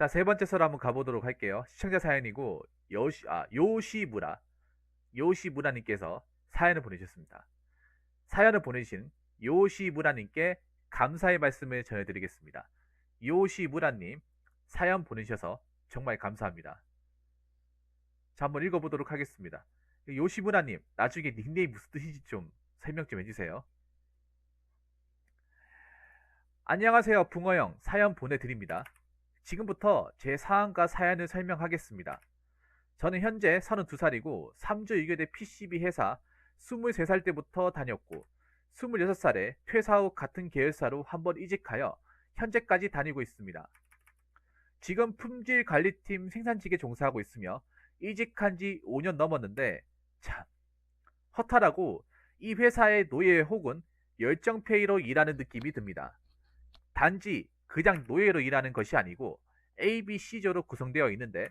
자, 세 번째 썰 한번 가보도록 할게요. 시청자 사연이고, 요시무라님께서 사연을 보내주셨습니다. 사연을 보내주신 요시무라님께 감사의 말씀을 전해드리겠습니다. 요시무라님, 사연 보내주셔서 정말 감사합니다. 자, 한번 읽어보도록 하겠습니다. 요시무라님, 나중에 닉네임 무슨 뜻인지 좀 설명 좀 해주세요. 안녕하세요, 붕어형. 사연 보내드립니다. 지금부터 제 상황과 사연을 설명하겠습니다. 저는 현재 32살이고 3주 의교대 PCB 회사 23살 때부터 다녔고 26살에 퇴사 후 같은 계열사로 한번 이직하여 현재까지 다니고 있습니다. 지금 품질관리팀 생산직에 종사하고 있으며 이직한 지 5년 넘었는데 참 허탈하고 이 회사의 노예 혹은 열정페이로 일하는 느낌이 듭니다. 단지 그냥 노예로 일하는 것이 아니고 A, B, C조로 구성되어 있는데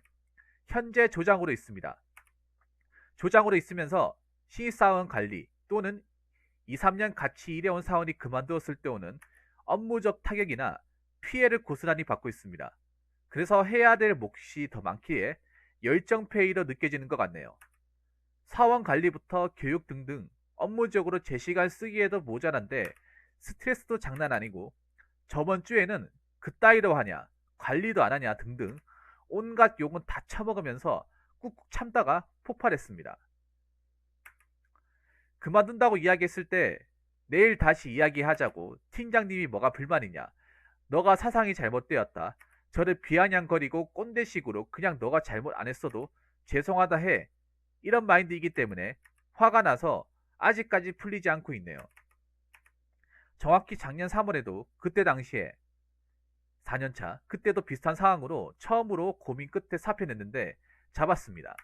현재 조장으로 있습니다. 조장으로 있으면서 신입사원 관리 또는 2, 3년 같이 일해온 사원이 그만두었을 때 오는 업무적 타격이나 피해를 고스란히 받고 있습니다. 그래서 해야 될 몫이 더 많기에 열정페이로 느껴지는 것 같네요. 사원 관리부터 교육 등등 업무적으로 제 시간 쓰기에도 모자란데 스트레스도 장난 아니고 저번 주에는 그따위로 하냐, 관리도 안 하냐 등등 온갖 욕은 다 처먹으면서 꾹꾹 참다가 폭발했습니다. 그만둔다고 이야기했을 때 내일 다시 이야기하자고 팀장님이 뭐가 불만이냐, 너가 사상이 잘못되었다, 저를 비아냥거리고 꼰대식으로 그냥 너가 잘못 안 했어도 죄송하다 해, 이런 마인드이기 때문에 화가 나서 아직까지 풀리지 않고 있네요. 정확히 작년 3월에도 그때 당시에 4년차 그때도 비슷한 상황으로 처음으로 고민 끝에 사표 냈는데 잡았습니다.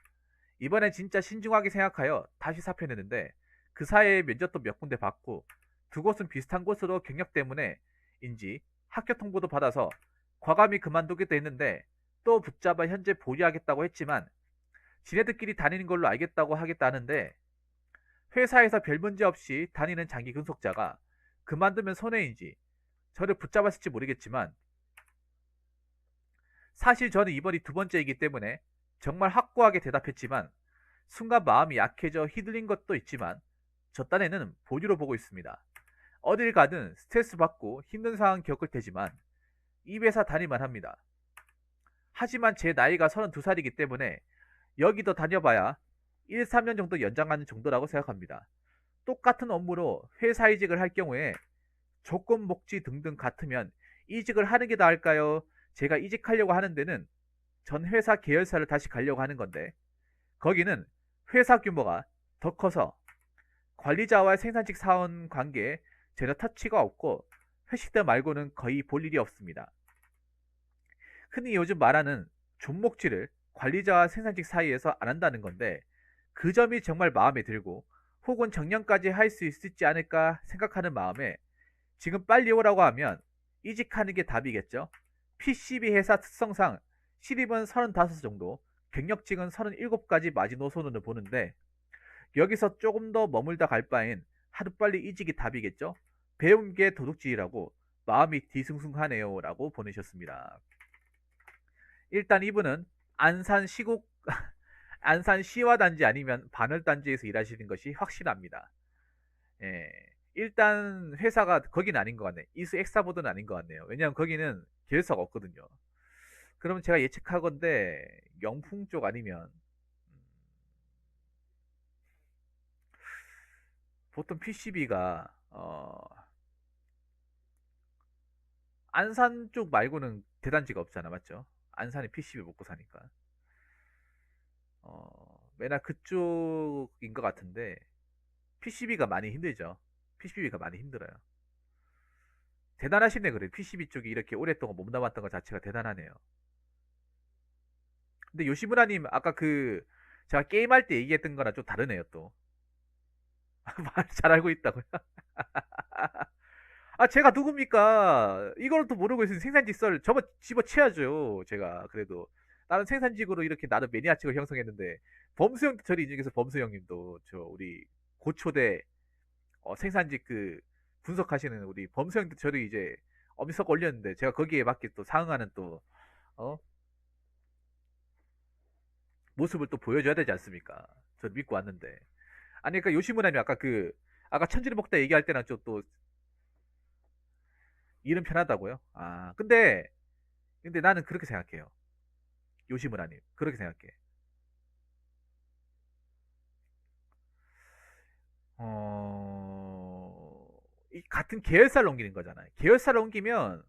이번엔 진짜 신중하게 생각하여 다시 사표 냈는데 그 사이에 면접도 몇 군데 받고 두 곳은 비슷한 곳으로 경력 때문에 인지 합격 통보도 받아서 과감히 그만두기도 했는데 또 붙잡아 현재 보류하겠다고 했지만 지네들끼리 다니는 걸로 알겠다고 하겠다는데 회사에서 별 문제 없이 다니는 장기 근속자가 그만두면 손해인지 저를 붙잡았을지 모르겠지만 사실 저는 이번이 두 번째이기 때문에 정말 확고하게 대답했지만 순간 마음이 약해져 휘둘린 것도 있지만 저 딴에는 보류로 보고 있습니다. 어딜 가든 스트레스 받고 힘든 상황 겪을 테지만 이 회사 다닐만 합니다. 하지만 제 나이가 32살이기 때문에 여기 더 다녀봐야 1, 3년 정도 연장하는 정도라고 생각합니다. 똑같은 업무로 회사 이직을 할 경우에 조건 복지 등등 같으면 이직을 하는 게 나을까요? 제가 이직하려고 하는 데는 전 회사 계열사를 다시 가려고 하는 건데 거기는 회사 규모가 더 커서 관리자와 생산직 사원 관계에 전혀 터치가 없고 회식 때 말고는 거의 볼 일이 없습니다. 흔히 요즘 말하는 존목질을 관리자와 생산직 사이에서 안 한다는 건데 그 점이 정말 마음에 들고 혹은 정년까지 할 수 있지 않을까 생각하는 마음에 지금 빨리 오라고 하면 이직하는 게 답이겠죠. PCB 회사 특성상 신입은 35 정도, 경력직은 37까지 마지노선으로 보는데 여기서 조금 더 머물다 갈 바엔 하루빨리 이직이 답이겠죠. 배운 게 도둑질이라고 마음이 뒤숭숭하네요 라고 보내셨습니다. 일단 이분은 안산 시국 안산 시화단지 아니면 반월단지에서 일하시는 것이 확실합니다. 예, 일단 회사가 거긴 아닌 것 같네. 이수 엑사보드는 아닌 것 같네요. 왜냐하면 거기는 계열사가 없거든요. 그럼 제가 예측하건데 영풍 쪽 아니면 보통 PCB가 안산 쪽 말고는 대단지가 없잖아, 맞죠? 안산에 PCB 먹고 사니까. 맨날 그쪽인 것 같은데 PCB가 많이 힘들죠. PCB가 많이 힘들어요. 대단하시네. 그래, PCB 쪽이 이렇게 오랫동안 몸담았던 것 자체가 대단하네요. 근데 요시무라님 아까 그 제가 게임할 때 얘기했던 거랑 좀 다르네요 또. 말 잘 알고 있다고요? 아, 제가 누굽니까? 이걸 또 모르고 있으니 생산직 썰 집어치야죠 제가. 그래도 나는 생산직으로 이렇게 나름 매니아층을 형성했는데 범수형 저리 인중에서 범수형님도 저 우리 고초대 생산직 그 분석하시는 우리 범수형도 저를 이제 엄석 올렸는데 제가 거기에 맞게 또 상응하는 또 어? 모습을 또 보여줘야 되지 않습니까? 저 믿고 왔는데. 아니, 그러니까 요시무라님 아까 천지를 먹다 얘기할 때랑 좀 또 이름 편하다고요? 아, 근데 나는 그렇게 생각해요. 요시무라님. 그렇게 생각해. 이 같은 계열사를 옮기는 거잖아요. 계열사를 옮기면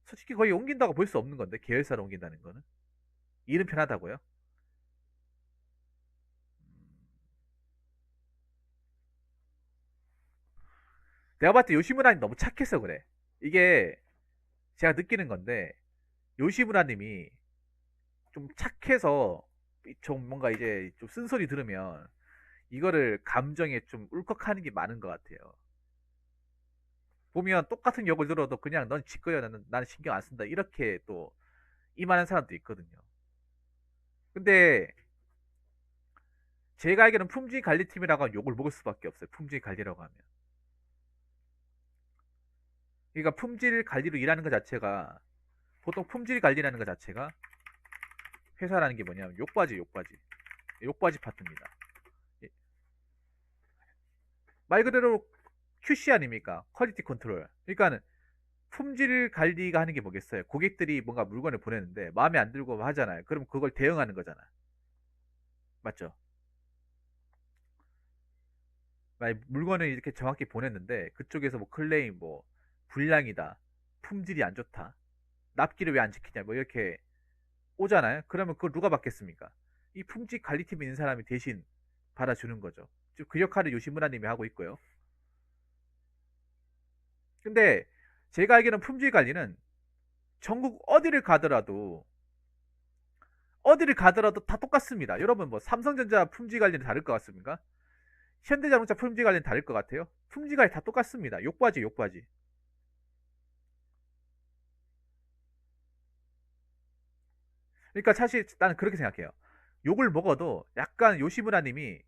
솔직히 거의 옮긴다고 볼 수 없는 건데, 계열사를 옮긴다는 거는. 이름 편하다고요? 내가 봤을 때 요시무라님 너무 착해서 그래. 이게 제가 느끼는 건데, 요시무라님이 좀 착해서 좀 뭔가 이제 좀 쓴소리 들으면 이거를 감정에 좀 울컥하는 게 많은 것 같아요. 보면 똑같은 욕을 들어도 그냥 넌 지꺼야 나는 신경 안 쓴다. 이렇게 또 임하는 사람도 있거든요. 근데 제가 알기로는 품질 관리팀이라고 하면 욕을 먹을 수밖에 없어요. 품질 관리라고 하면. 그러니까 품질 관리로 일하는 것 자체가 보통 품질 관리라는 것 자체가 회사라는 게 뭐냐면 욕바지 파트입니다. 예, 말 그대로 QC 아닙니까? 퀄리티 컨트롤. 그러니까는 품질 관리가 하는 게 뭐겠어요? 고객들이 뭔가 물건을 보내는데 마음에 안 들고 하잖아요. 그럼 그걸 대응하는 거잖아. 맞죠? 만약 물건을 이렇게 정확히 보냈는데 그쪽에서 뭐 클레임 뭐 불량이다, 품질이 안 좋다, 납기를 왜 안 지키냐 뭐 이렇게 오잖아요. 그러면 그걸 누가 받겠습니까? 이 품질 관리팀에 있는 사람이 대신 받아주는 거죠. 즉 그 역할을 요시무라님이 하고 있고요. 근데 제가 알기로는 품질 관리는 전국 어디를 가더라도 다 똑같습니다. 여러분 뭐 삼성전자 품질 관리는 다를 것 같습니까? 현대자동차 품질 관리는 다를 것 같아요? 품질 관리 다 똑같습니다. 욕바지. 그러니까 사실 나는 그렇게 생각해요. 욕을 먹어도 약간 요시무라님이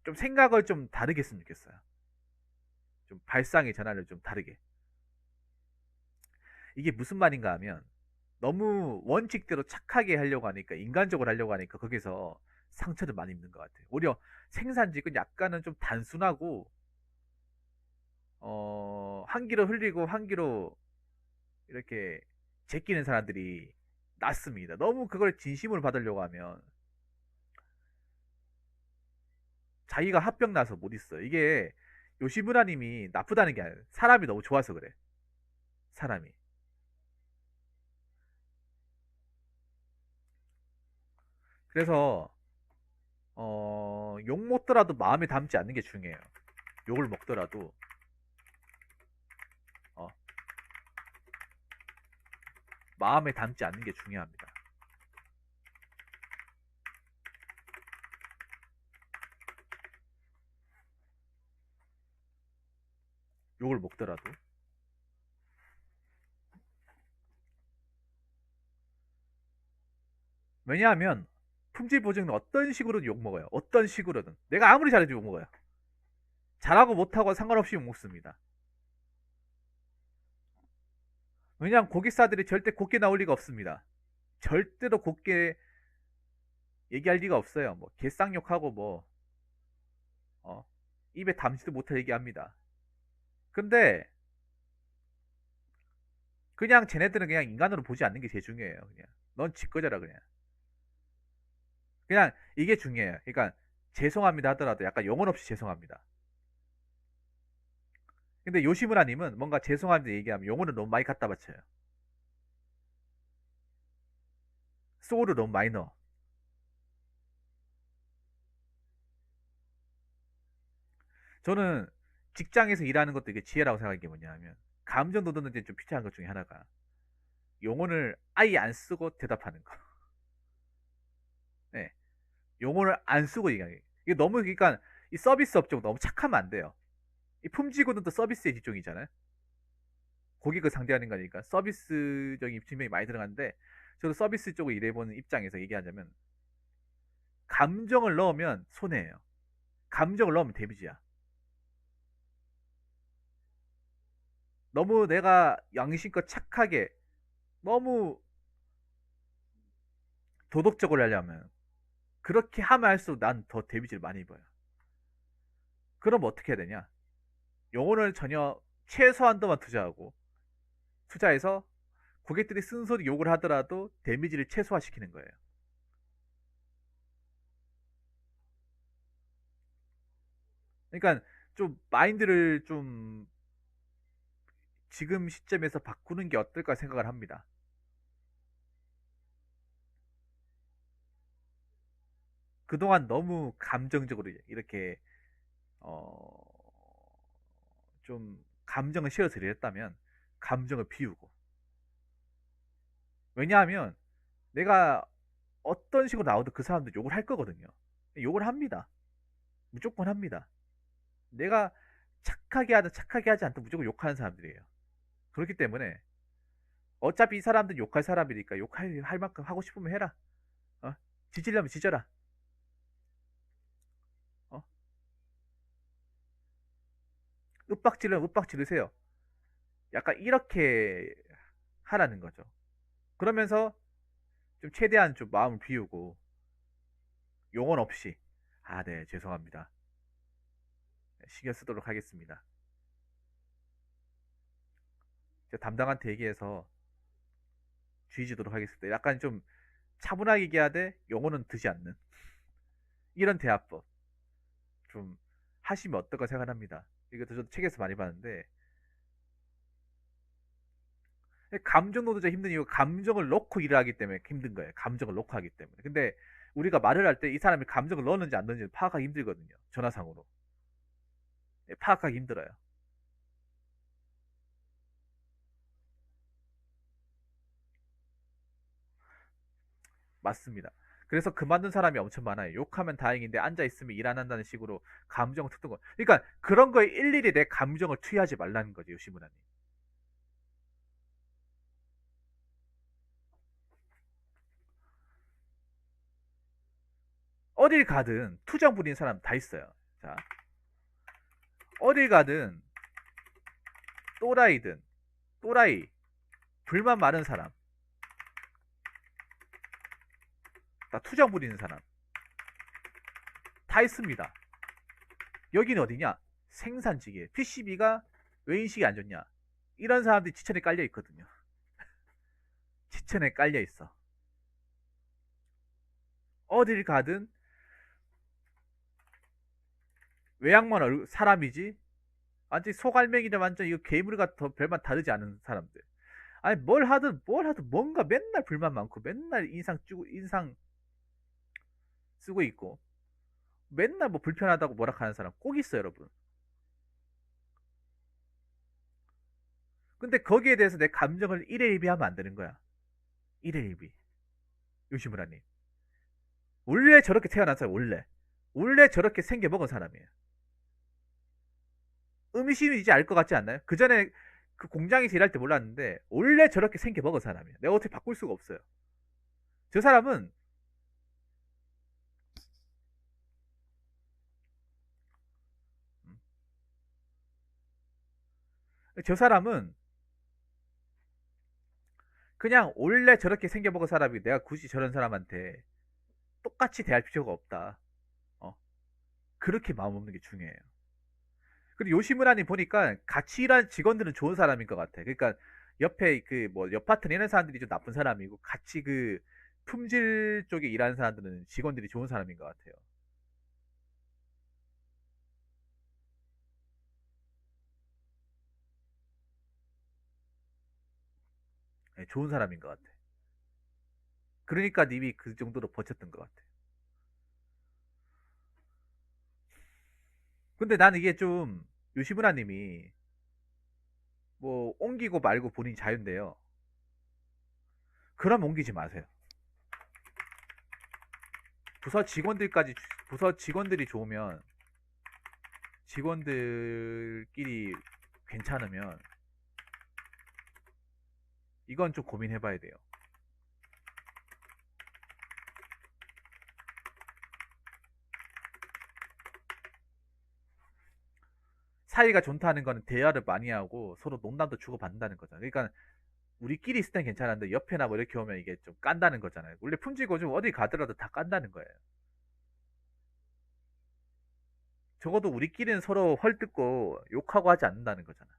좀 생각을 좀 다르게 했으면 좋겠어요. 좀 발상의 전환을 좀 다르게. 이게 무슨 말인가 하면 너무 원칙대로 착하게 하려고 하니까 인간적으로 하려고 하니까 거기서 상처를 많이 입는 것 같아요. 오히려 생산직은 약간은 좀 단순하고 한 귀로 흘리고 한 귀로 이렇게 제끼는 사람들이 낫습니다. 너무 그걸 진심으로 받으려고 하면 자기가 합병 나서 못 있어요. 이게 요시무라님이 나쁘다는 게 아니라 사람이 너무 좋아서 그래. 사람이. 그래서 욕 먹더라도 마음에 담지 않는 게 중요해요. 욕을 먹더라도 어, 마음에 담지 않는 게 중요합니다. 욕을 먹더라도. 왜냐하면 품질 보증은 어떤 식으로든 욕 먹어요. 어떤 식으로든. 내가 아무리 잘해도 욕 먹어요. 잘하고 못하고 상관없이 욕 먹습니다. 왜냐하면 고객사들이 절대 곱게 나올 리가 없습니다. 절대로 곱게 얘기할 리가 없어요. 뭐 개쌍욕하고 뭐 어, 입에 담지도 못할 얘기합니다. 근데 그냥 쟤네들은 그냥 인간으로 보지 않는 게 제일 중요해요. 그냥 넌 지 거져라 그냥. 그냥 이게 중요해요. 그러니까 죄송합니다 하더라도 약간 영혼 없이 죄송합니다. 근데 요시무라님은 뭔가 죄송합니다 얘기하면 영혼을 너무 많이 갖다 바쳐요. 소울을 너무 많이 넣어. 저는 직장에서 일하는 것도 이게 지혜라고 생각하는 게 뭐냐면 감정 돋우는 데 좀 필요한 것 중에 하나가 용언을 아예 안 쓰고 대답하는 거. 네. 용언을 안 쓰고 얘기하는 게. 이게 너무 그러니까 이 서비스 업종 너무 착하면 안 돼요. 이 품질고는 또 서비스의 일종이잖아요. 고객을 상대하는 거니까 서비스적인 측면이 많이 들어가는데 저도 서비스 쪽을 일해보는 입장에서 얘기하자면 감정을 넣으면 손해예요. 감정을 넣으면 데미지야. 너무 내가 양심껏 착하게 너무 도덕적으로 하려면 그렇게 하면 할수록 난 더 데미지를 많이 입어요. 그럼 어떻게 해야 되냐? 영혼을 전혀 최소한도만 투자하고 투자해서 고객들이 쓴소리 욕을 하더라도 데미지를 최소화시키는 거예요. 그러니까 좀 마인드를 좀 지금 시점에서 바꾸는 게 어떨까 생각을 합니다. 그동안 너무 감정적으로 이렇게 어, 좀 감정을 실어드렸다면 감정을 비우고, 왜냐하면 내가 어떤 식으로 나오든 그 사람들 욕을 할 거거든요. 욕을 합니다. 무조건 합니다. 내가 착하게 하든 착하게 하지 않든 무조건 욕하는 사람들이에요. 그렇기 때문에 어차피 이 사람들은 욕할 사람이니까 욕할 만큼 하고 싶으면 해라. 어? 지지려면 지져라. 어? 윽박지르면 윽박지르세요. 약간 이렇게 하라는 거죠. 그러면서 좀 최대한 좀 마음을 비우고 용언 없이, 아, 네, 죄송합니다. 신경 쓰도록 하겠습니다. 제가 담당한테 얘기해서 주의 주도록 하겠습니다. 약간 좀 차분하게 얘기하되 용어는 드지 않는 이런 대화법 좀 하시면 어떨까 생각합니다. 이것도 저도 책에서 많이 봤는데, 감정 노동자 힘든 이유가 감정을 넣고 일을 하기 때문에 힘든 거예요. 감정을 넣고 하기 때문에. 근데 우리가 말을 할 때 이 사람이 감정을 넣었는지 안 넣었는지 파악하기 힘들거든요. 전화상으로. 파악하기 힘들어요. 맞습니다. 그래서 그만둔 사람이 엄청 많아요. 욕하면 다행인데 앉아있으면 일 안 한다는 식으로 감정을 특는 거. 그러니까 그런 거에 일일이 내 감정을 투여하지 말라는 거죠, 요시무라님. 어딜 가든 투정 부리는 사람 다 있어요. 자, 어딜 가든 또라이든 또라이, 불만 많은 사람, 다 투정 부리는 사람 다 있습니다. 여기는 어디냐? 생산직이에요. PCB가 왜 인식이 안 좋냐? 이런 사람들이 지천에 깔려 있거든요. 지천에 깔려 있어. 어딜 가든 외양만 사람이지, 완전 소갈맹이나 완전 이거 괴물과 더 별반 다르지 않은 사람들. 아니 뭘 하든 뭔가 맨날 불만 많고 맨날 인상 쓰고 있고 맨날 뭐 불편하다고 뭐라 하는 사람 꼭 있어요, 여러분. 근데 거기에 대해서 내 감정을 일회일비하면 안 되는 거야. 일회일비. 요시무라님. 원래 저렇게 태어난 사람, 원래 저렇게 생겨먹은 사람이에요. 의미심이지 알 것 같지 않나요? 그 전에 그 공장에서 일할 때 몰랐는데 원래 저렇게 생겨먹은 사람이에요. 내가 어떻게 바꿀 수가 없어요. 저 사람은 저 사람은 그냥 원래 저렇게 생겨먹은 사람이 내가 굳이 저런 사람한테 똑같이 대할 필요가 없다. 어, 그렇게 마음 먹는 게 중요해요. 그리고 요시무라님 보니까 같이 일하는 직원들은 좋은 사람인 것 같아. 그러니까 옆에 그 뭐 옆 파트너 이런 사람들이 좀 나쁜 사람이고 같이 그 품질 쪽에 일하는 사람들은 직원들이 좋은 사람인 것 같아요. 네, 좋은 사람인 것 같아. 그러니까 님이 그 정도로 버텼던 것 같아. 근데 나는 이게 좀 요시무라님이 뭐 옮기고 말고 본인 자유인데요. 그럼 옮기지 마세요. 부서 직원들까지 부서 직원들이 좋으면 직원들끼리 괜찮으면 이건 좀 고민해봐야 돼요. 사이가 좋다는 거는 대화를 많이 하고 서로 농담도 주고받는다는 거잖아요. 그러니까 우리끼리 있을 땐 괜찮은데 옆에나 뭐 이렇게 오면 이게 좀 깐다는 거잖아요. 원래 품질 고증 어디 가더라도 다 깐다는 거예요. 적어도 우리끼리는 서로 헐뜯고 욕하고 하지 않는다는 거잖아.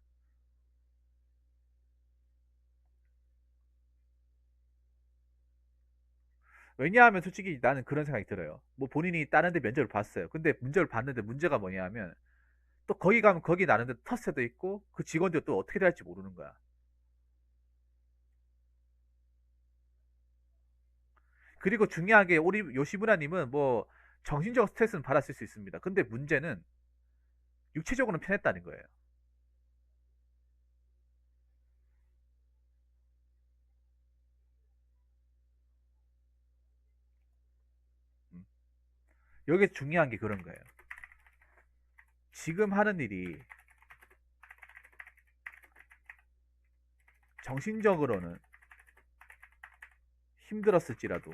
왜냐하면 솔직히 나는 그런 생각이 들어요. 뭐 본인이 다른 데 면접을 봤어요. 근데 면접을 봤는데 문제가 뭐냐면 또 거기 가면 거기 나는데 텃세도 있고 그 직원들 또 어떻게 될지 모르는 거야. 그리고 중요한 게 우리 요시무라님은 뭐 정신적 스트레스는 받았을 수 있습니다. 근데 문제는 육체적으로는 편했다는 거예요. 음. 여기 중요한 게 그런 거예요. 지금 하는 일이 정신적으로는 힘들었을지라도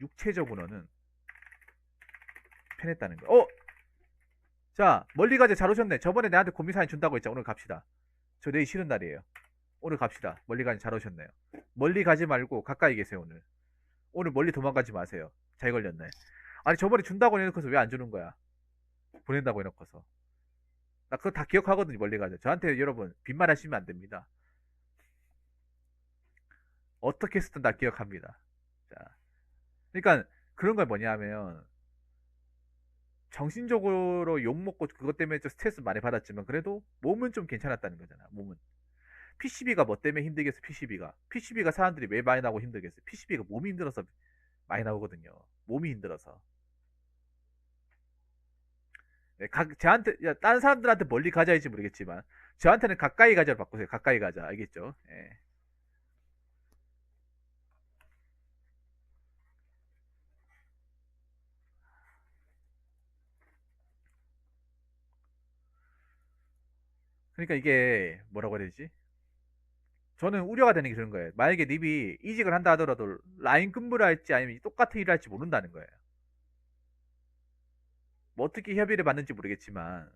육체적으로는 편했다는 거예요. 자, 멀리 가자. 잘 오셨네. 저번에 내한테 고민 사연 준다고 했죠. 오늘 갑시다. 저 내일 쉬는 날이에요. 오늘 갑시다. 멀리 가자. 잘 오셨네요. 멀리 가지 말고 가까이 계세요, 오늘. 오늘 멀리 도망가지 마세요. 잘 걸렸네. 아니, 저번에 준다고 해놓고서 왜 안 주는 거야? 보낸다고 해놓고서. 나 그거 다 기억하거든요, 멀리 가자. 저한테 여러분, 빈말 하시면 안 됩니다. 어떻게 했든 다 기억합니다. 자, 그러니까 그런 건 뭐냐면, 정신적으로 욕먹고 그것 때문에 좀 스트레스 많이 받았지만, 그래도 몸은 좀 괜찮았다는 거잖아, 몸은. PCB가 뭐 때문에 힘들겠어, PCB가. PCB가 사람들이 왜 많이 나고 힘들겠어? PCB가 몸이 힘들어서 많이 나오거든요. 몸이 힘들어서. 네, 저한테, 야, 다른 사람들한테 멀리 가자일지 모르겠지만, 저한테는 가까이 가자로 바꾸세요. 가까이 가자. 알겠죠? 예. 그러니까 이게 뭐라고 해야 되지? 저는 우려가 되는 게 그런 거예요. 만약에 님이 이직을 한다 하더라도 라인 근무를 할지 아니면 똑같은 일을 할지 모른다는 거예요. 뭐 어떻게 협의를 받는지 모르겠지만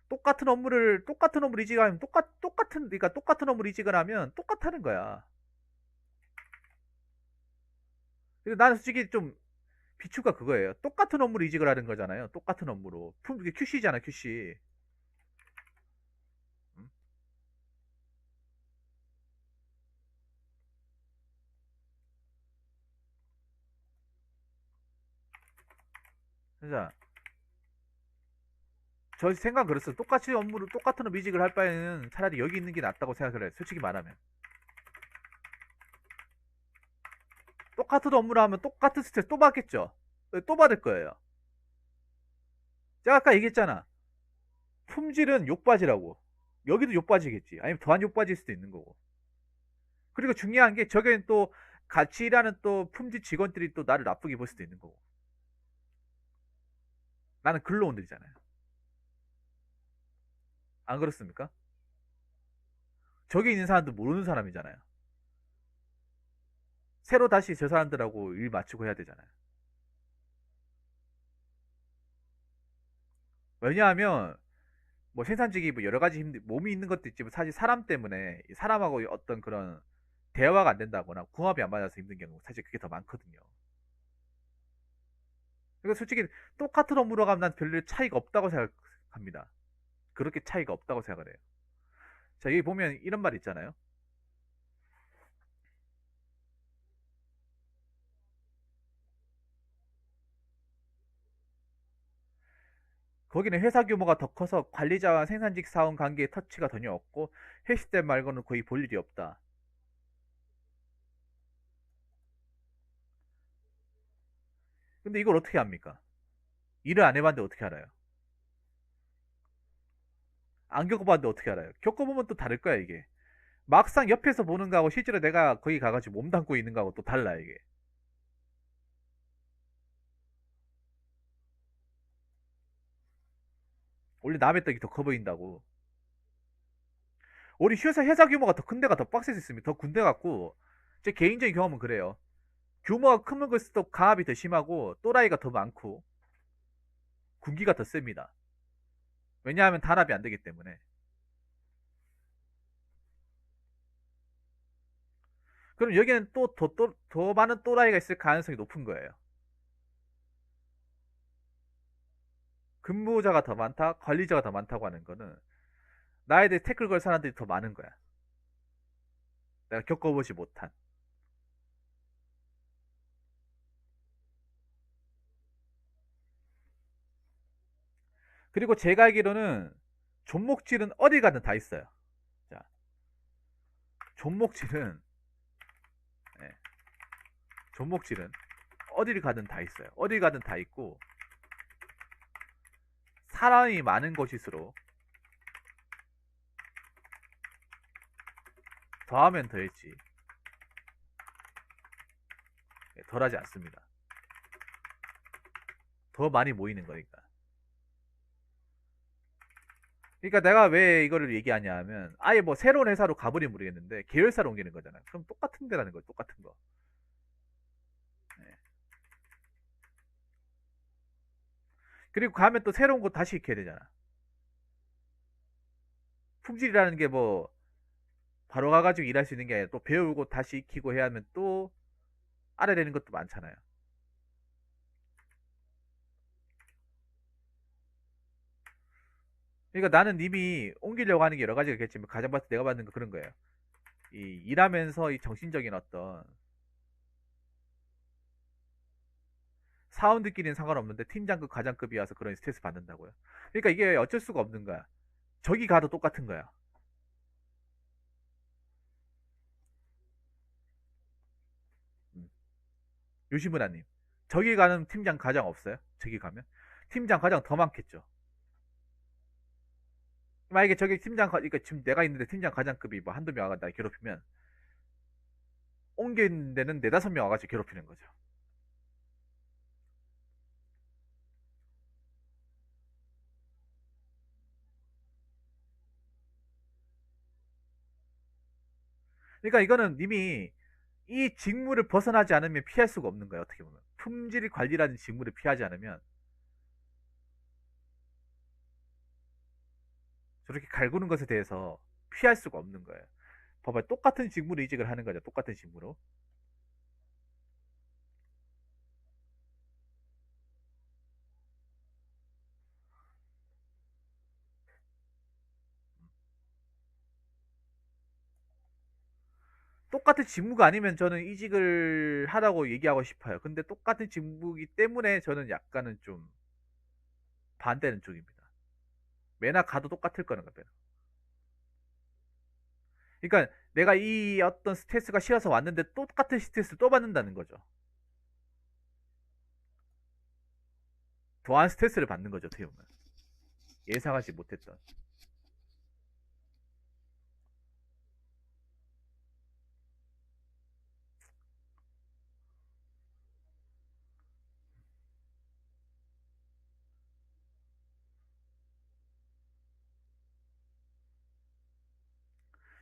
똑같은 업무를 이직을 하면 똑같은 업무를 이직을 하면 똑같다는 거야. 그래서 나는 솔직히 좀 비추가 그거예요. 똑같은 업무를 이직을 하는 거잖아요. 똑같은 업무로. 이게 QC잖아, QC. 음? 그래서 저 생각 그랬어. 똑같이 업무를 똑같은 업무 이직을 할 바에는 차라리 여기 있는 게 낫다고 생각을 해요. 솔직히 말하면. 똑같은 업무를 하면 똑같은 스트레스 또 받겠죠. 또 받을 거예요. 제가 아까 얘기했잖아. 품질은 욕받이라고. 여기도 욕받이겠지. 아니면 더한 욕받일 수도 있는 거고. 그리고 중요한 게 저기는 또 같이 일하는 또 품질 직원들이 또 나를 나쁘게 볼 수도 있는 거고. 나는 근로원들이잖아요. 안 그렇습니까? 저기 있는 사람도 모르는 사람이잖아요. 새로 다시 저 사람들하고 일 맞추고 해야 되잖아요. 왜냐하면 뭐 생산직이 뭐 여러 가지 몸이 있는 것도 있지만 사실 사람 때문에 사람하고 어떤 그런 대화가 안 된다거나 궁합이 안 맞아서 힘든 경우 사실 그게 더 많거든요. 그러니까 솔직히 똑같은 업무로 가면 난 별로 차이가 없다고 생각합니다. 그렇게 차이가 없다고 생각을 해요. 자, 여기 보면 이런 말 있잖아요. 거기는 회사 규모가 더 커서 관리자와 생산직 사원 관계에 터치가 전혀 없고 회식 때 말고는 거의 볼 일이 없다. 근데 이걸 어떻게 합니까? 일을 안 해봤는데 어떻게 알아요? 안 겪어봤는데 어떻게 알아요? 겪어보면 또 다를 거야 이게. 막상 옆에서 보는 거하고 실제로 내가 거기 가가지고 몸 담고 있는 거하고 또 달라 이게. 원래 남의 떡이 더 커 보인다고. 우리 회사 규모가 더 큰 데가 더 빡셀 수 있습니다. 더 군대 같고 제 개인적인 경험은 그래요. 규모가 크면 클수록 가압이 더 심하고 또라이가 더 많고 군기가 더 셉니다. 왜냐하면 단합이 안 되기 때문에. 그럼 여기는 또 더 많은 또라이가 있을 가능성이 높은 거예요. 근무자가 더 많다, 관리자가 더 많다고 하는 거는 나에 대해 태클 걸 사람들이 더 많은 거야. 내가 겪어보지 못한. 그리고 제가 알기로는 존목질은 어디 가든 다 있어요. 자, 존목질은 예, 존목질은 어디를 가든 다 있어요. 어디 가든 다 있고 사람이 많은 곳일수록 더하면 더했지 덜하지 않습니다. 더 많이 모이는 거니까. 그러니까 내가 왜 이거를 얘기하냐 하면 아예 뭐 새로운 회사로 가버리면 모르겠는데 계열사로 옮기는 거잖아. 그럼 똑같은 데라는 거예요. 똑같은 거. 네. 그리고 가면 또 새로운 거 다시 익혀야 되잖아. 품질이라는 게 뭐 바로 가가지고 일할 수 있는 게 아니라 또 배우고 다시 익히고 해야 하면 또 알아야 되는 것도 많잖아요. 그러니까 나는 이미 옮기려고 하는 게 여러 가지가 있겠지만 가장 봤을 때 내가 받는 거 그런 거예요. 이 일하면서 이 정신적인 어떤 사원들끼리는 상관없는데 팀장급 과장급이 와서 그런 스트레스 받는다고요. 그러니까 이게 어쩔 수가 없는 거야. 저기 가도 똑같은 거야. 음. 요시무라님, 저기 가는 팀장 과장 없어요? 저기 가면 팀장 과장 더 많겠죠. 만약에 저기 그러니까 지금 내가 있는데 팀장 과장급이 뭐 한두 명 와가 나 괴롭히면 옮겨 있는 데는 네다섯 명 와가지고 괴롭히는 거죠. 그러니까 이거는 이미 이 직무를 벗어나지 않으면 피할 수가 없는 거예요. 어떻게 보면 품질 관리라는 직무를 피하지 않으면 저렇게 갈구는 것에 대해서 피할 수가 없는 거예요. 봐봐요. 똑같은 직무로 이직을 하는 거죠. 똑같은 직무로. 똑같은 직무가 아니면 저는 이직을 하라고 얘기하고 싶어요. 근데 똑같은 직무이기 때문에 저는 약간은 좀 반대는 쪽입니다. 매나 가도 똑같을 거는 같아요. 그러니까 내가 이 어떤 스트레스가 싫어서 왔는데 똑같은 스트레스를 또 받는다는 거죠. 더한 스트레스를 받는 거죠. 어떻게 보면. 예상하지 못했던.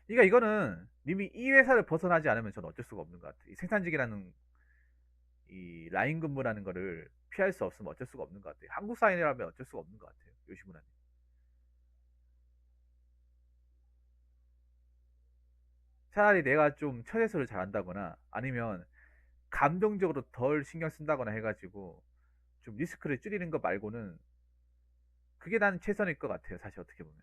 그러니까 이거는 님이 이 회사를 벗어나지 않으면 저는 어쩔 수가 없는 것 같아요. 이 생산직이라는 이 라인 근무라는 거를 피할 수 없으면 어쩔 수가 없는 것 같아요. 한국 사회라면 어쩔 수가 없는 것 같아요. 요시무라님. 차라리 내가 좀 처제수를 잘한다거나 아니면 감정적으로 덜 신경 쓴다거나 해가지고 좀 리스크를 줄이는 거 말고는 그게 나는 최선일 것 같아요. 사실 어떻게 보면.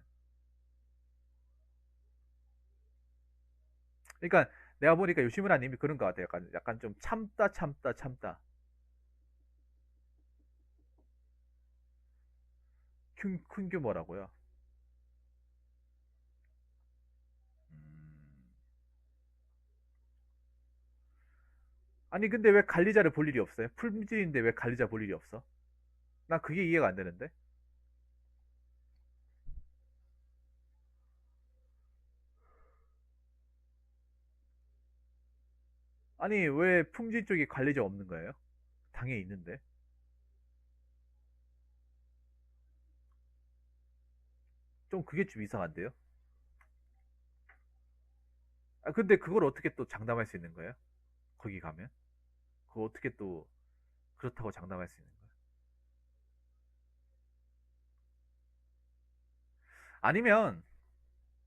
그러니까 내가 보니까 요시무라 님이 그런 것 같아요. 약간 좀 참다 참다 참다. 큰 규모라고요. 음. 아니 근데 왜 관리자를 볼 일이 없어요? 풀무질인데 왜 관리자 볼 일이 없어? 나 그게 이해가 안 되는데. 아니 왜 품질 쪽에 관리자 없는 거예요? 당연히 있는데. 좀 그게 좀 이상한데요? 아 근데 그걸 어떻게 또 장담할 수 있는 거예요? 거기 가면? 그거 어떻게 또 그렇다고 장담할 수 있는 거예요?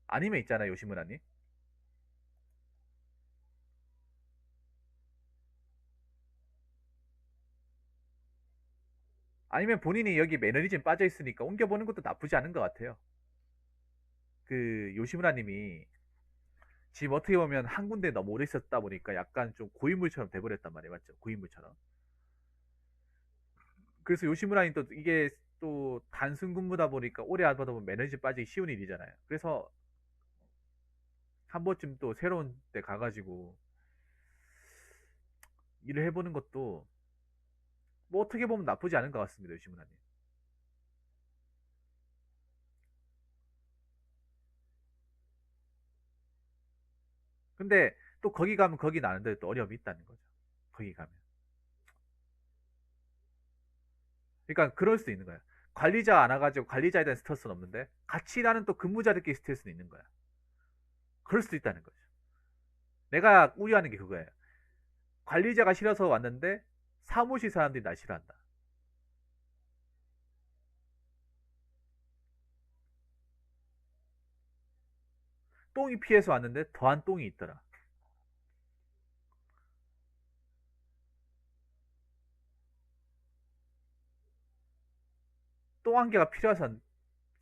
아니면 있잖아 요시무라님. 아니면 본인이 여기 매너리즘 빠져 있으니까 옮겨보는 것도 나쁘지 않은 것 같아요. 그 요시무라님이 지금 어떻게 보면 한 군데 너무 오래 있었다 보니까 약간 좀 고인물처럼 돼버렸단 말이에요, 맞죠? 고인물처럼. 그래서 요시무라님 또 이게 또 단순 근무다 보니까 오래 하다 보면 매너리즘 빠지기 쉬운 일이잖아요. 그래서 한 번쯤 또 새로운 데 가가지고 일을 해보는 것도 뭐 어떻게 보면 나쁘지 않은 것 같습니다, 요시무라님. 근데 또 거기 가면 거기 나는데 또 어려움이 있다는 거죠. 거기 가면. 그러니까 그럴 수 있는 거야. 관리자 안 와가지고 관리자에 대한 스트레스는 없는데 같이 일하는 또 근무자들끼리 스트레스는 있는 거야. 그럴 수도 있다는 거죠. 내가 우려하는 게 그거예요. 관리자가 싫어서 왔는데 사무실 사람들이 날 싫어한다. 똥이 피해서 왔는데 더한 똥이 있더라. 똥 한 개가 필요해서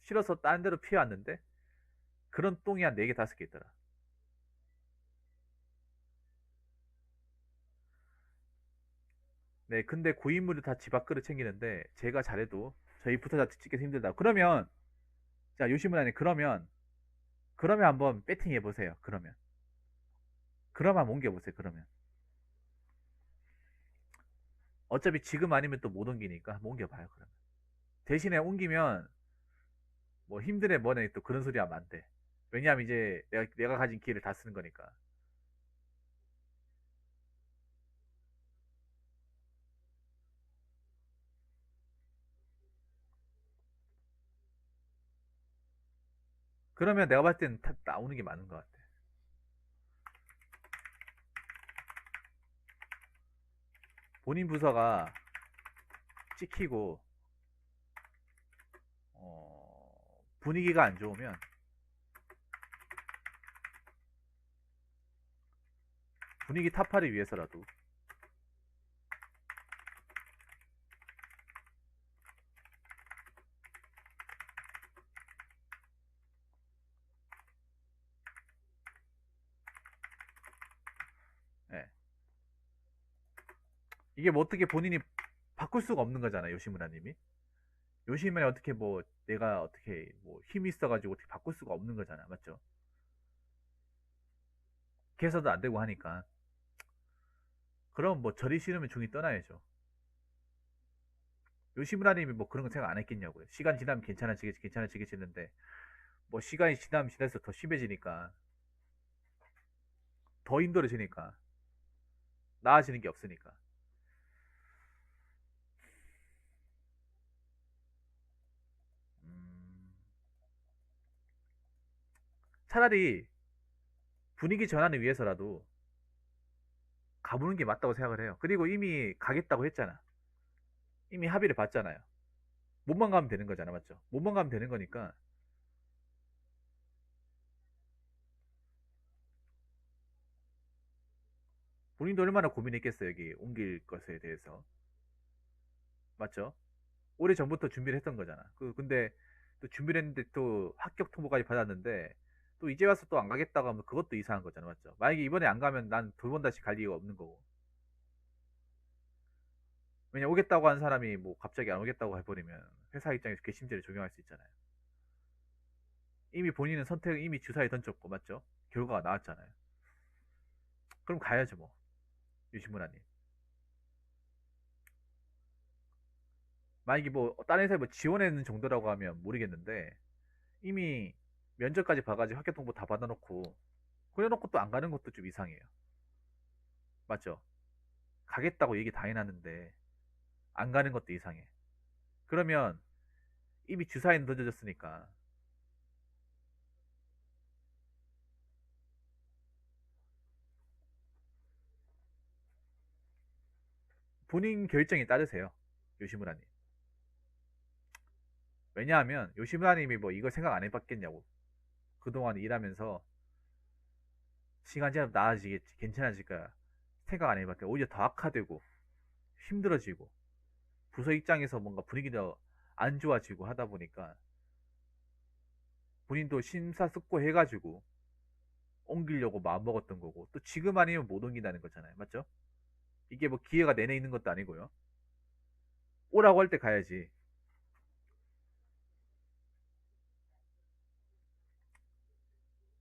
싫어서 다른 데로 피해왔는데 그런 똥이 한 4개, 5개 있더라. 네, 근데 고인물을 다 집 밖으로 챙기는데 제가 잘해도 저희 부터자 찍기서 힘들다. 그러면 자 요시무라님 그러면 한번 배팅 해보세요. 그러면 한번 옮겨보세요. 그러면 어차피 지금 아니면 또 못 옮기니까 한번 옮겨봐요. 그러면 대신에 옮기면 뭐 힘드네 뭐네 또 그런 소리 하면 안 돼. 왜냐하면 이제 내가 가진 기회를 다 쓰는 거니까. 그러면 내가 봤을 때는 다 나오는 게 맞는 것 같아. 본인 부서가 찍히고 분위기가 안 좋으면 분위기 타파를 위해서라도 예. 이게 뭐 어떻게 본인이 바꿀 수가 없는 거잖아요. 요시무라님이. 요시무라이 어떻게 뭐 내가 어떻게 뭐 힘이 있어가지고 어떻게 바꿀 수가 없는 거잖아. 맞죠? 개서도 안 되고 하니까. 그럼 뭐 저리 싫으면 중이 떠나야죠. 요시무라님이 뭐 그런 거 생각 안 했겠냐고요. 시간 지나면 괜찮아지겠지, 괜찮아지겠지 했는데 뭐 시간이 지나면 지날수록 더 심해지니까 더 힘들어지니까 나아지는 게 없으니까. 음, 차라리 분위기 전환을 위해서라도 가보는 게 맞다고 생각을 해요. 그리고 이미 가겠다고 했잖아. 이미 합의를 봤잖아요. 몸만 가면 되는 거잖아, 맞죠? 몸만 가면 되는 거니까 본인도 얼마나 고민했겠어요, 여기 옮길 것에 대해서. 맞죠? 오래 전부터 준비를 했던 거잖아. 근데 또 준비를 했는데 또 합격 통보까지 받았는데 또 이제 와서 또 안 가겠다고 하면 그것도 이상한 거잖아, 맞죠? 만약에 이번에 안 가면 난 두 번 다시 갈 이유가 없는 거고. 왜냐 오겠다고 한 사람이 뭐 갑자기 안 오겠다고 해버리면 회사 입장에서 괘씸죄를 적용할 수 있잖아요. 이미 본인은 선택을 이미 주사에 던졌고, 맞죠? 결과가 나왔잖아요. 그럼 가야죠, 뭐. 유시무라님. 만약에 뭐 다른 회사에 뭐 지원하는 정도라고 하면 모르겠는데 이미 면접까지 봐가지고 합격 통보 다 받아놓고 그래놓고 또 안 가는 것도 좀 이상해요. 맞죠? 가겠다고 얘기 다 해놨는데 안 가는 것도 이상해. 그러면 이미 주사위는 던져졌으니까 본인 결정에 따르세요. 요시무라님. 왜냐하면 요시무라님이 뭐 이거 생각 안 해봤겠냐고. 그동안 일하면서 시간 지나면 나아지겠지, 괜찮아질 거야. 생각 안 해봤겠. 오히려 더 악화되고 힘들어지고 부서 입장에서 뭔가 분위기도 안 좋아지고 하다 보니까 본인도 심사숙고해가지고 옮기려고 마음먹었던 거고, 또 지금 아니면 못 옮긴다는 거잖아요. 맞죠? 이게 뭐 기회가 내내 있는 것도 아니고요. 오라고 할 때 가야지.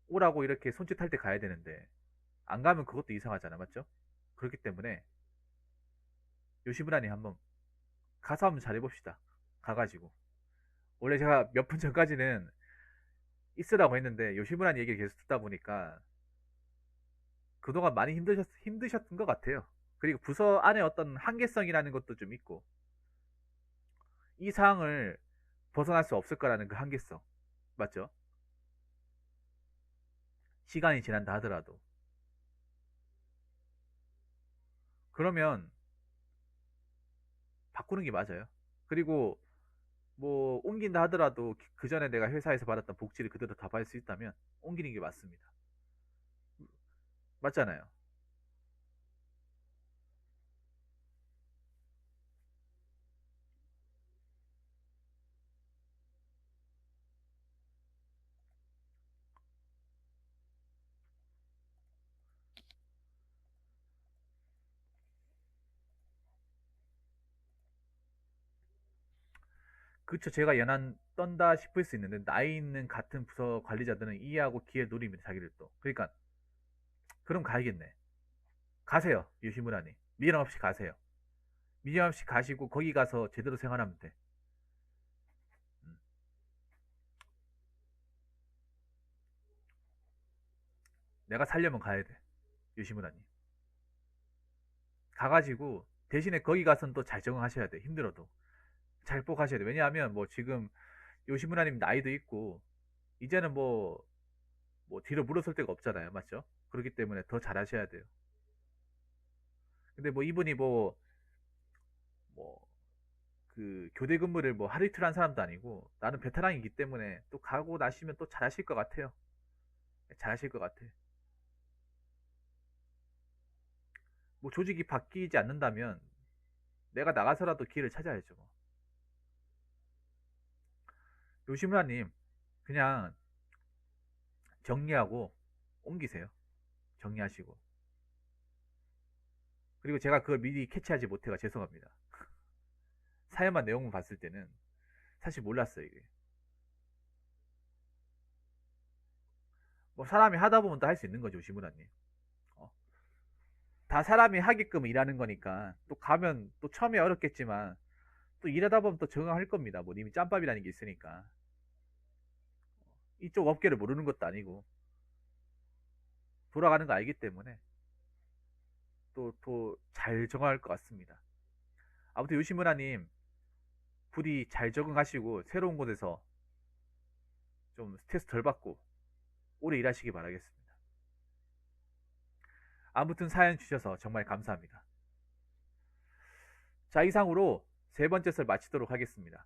오라고 이렇게 손짓할 때 가야 되는데 안 가면 그것도 이상하잖아. 맞죠? 그렇기 때문에 요시무라님 한번 가서 한번 잘해봅시다. 가가지고 원래 제가 몇 분 전까지는 있으라고 했는데 요시무라님 얘기를 계속 듣다 보니까 그동안 많이 힘드셨던 것 같아요. 그리고 부서 안에 어떤 한계성이라는 것도 좀 있고, 이 상황을 벗어날 수 없을 거라는 그 한계성. 맞죠? 시간이 지난다 하더라도. 그러면 바꾸는 게 맞아요. 그리고 뭐 옮긴다 하더라도 그 전에 내가 회사에서 받았던 복지를 그대로 다 받을 수 있다면 옮기는 게 맞습니다. 맞잖아요. 그쵸. 제가 연한 떤다 싶을 수 있는데 나이 있는 같은 부서 관리자들은 이해하고 기회 노립니다. 자기를 또. 그러니까 그럼 가야겠네. 가세요. 요시무라님. 미련 없이 가세요. 미련 없이 가시고 거기 가서 제대로 생활하면 돼. 음. 내가 살려면 가야 돼. 요시무라님. 가가지고 대신에 거기 가서는 또 잘 적응하셔야 돼. 힘들어도. 잘 꼭 하셔야 돼. 왜냐하면 뭐 지금 요시무라님 나이도 있고 이제는 뭐 뒤로 물러설 데가 없잖아요. 맞죠? 그렇기 때문에 더 잘하셔야 돼요. 근데 뭐 이분이 뭐 그 교대 근무를 뭐 하루 이틀 한 사람도 아니고 나는 베테랑이기 때문에 또 가고 나시면 또 잘하실 것 같아요. 잘하실 것 같아. 뭐 조직이 바뀌지 않는다면 내가 나가서라도 기회를 찾아야죠. 뭐. 요시무라님 그냥 정리하고 옮기세요. 정리하시고. 그리고 제가 그걸 미리 캐치하지 못해가 죄송합니다. 사연만 내용만 봤을 때는 사실 몰랐어요, 이게. 뭐 사람이 하다 보면 또 할 수 있는 거죠, 요시무라님. 어. 다 사람이 하게끔 일하는 거니까 또 가면 또 처음에 어렵겠지만 또 일하다 보면 또 적응할 겁니다. 뭐 님이 짬밥이라는 게 있으니까. 이쪽 업계를 모르는 것도 아니고 돌아가는 거 알기 때문에 또 잘 적응할 것 같습니다. 아무튼 요시무라님 부디 잘 적응하시고 새로운 곳에서 좀 스트레스 덜 받고 오래 일하시기 바라겠습니다. 아무튼 사연 주셔서 정말 감사합니다. 자, 이상으로 세 번째 썰 마치도록 하겠습니다.